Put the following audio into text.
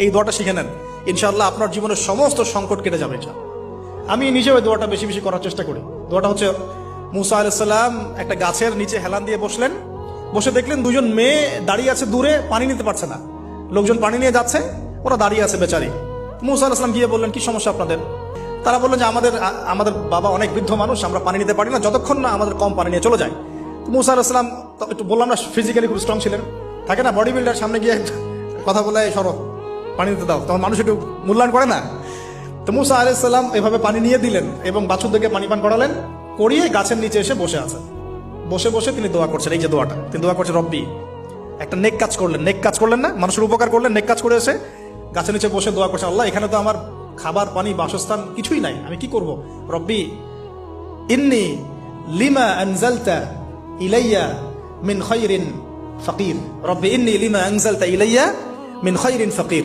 এই দোয়াটা শিখে নেন, ইনশাআল্লাহ আপনার জীবনের সমস্ত সংকট কেটে যাবে। আমি নিজেও এই দোয়াটা বেশি বেশি করার চেষ্টা করি। দোয়াটা হচ্ছে, মুসা আলাইহিস সালাম একটা গাছের নিচে হেলান দিয়ে বসলেন, বসে দেখলেন দুজন মেয়ে দাঁড়িয়ে আছে দূরে, পানি নিতে পারছে না। লোকজন পানি নিয়ে যাচ্ছে, ওরা দাঁড়িয়ে আছে বেচারি। মুসা আলাইহিস সালাম গিয়ে বললেন, কি সমস্যা আপনাদের? তারা বললেন যে আমাদের বাবা অনেক বৃদ্ধ মানুষ, আমরা পানি নিতে পারি না যতক্ষণ না আমাদের কম পানি নিয়ে চলে যায়। মুসা আলাইহিস সালাম একটু বললাম না, ফিজিক্যালি খুব স্ট্রং ছিলেন, থাকে না বডি বিল্ডার, সামনে গিয়ে কথা বলে সরো পানি দিতে দাও, তখন মানুষ একটু মূল্যায়ন করে না। তো মুসা আলাইহিস সালাম এভাবে পানি নিয়ে দিলেন এবং বাছুরদেরকে পানি পান করালেন, করিয়ে গাছের নিচে এসে বসে আছেন। বসে বসে তিনি দোয়া করছেন, এই যে দোয়াটা তিনি দোয়া করছেন, রব্বি, একটা নেক কাজ করলেন, নেক কাজ করলেন না, মানুষের উপকার করলেন, নেক কাজ করে এসে গাছের নিচে বসে দোয়া করছেন, আল্লাহ এখানে তো আমার খাবার পানি বাসস্থান কিছুই নাই, আমি কি করব? রব্বি ইন্নি লিমা আনজালতা ইলাইয়া মিন খায়রিন ফাকির, রব্বি ইন্নি লিমা আনজালতা ইলাইয়া মিন খায়রিন ফাকির।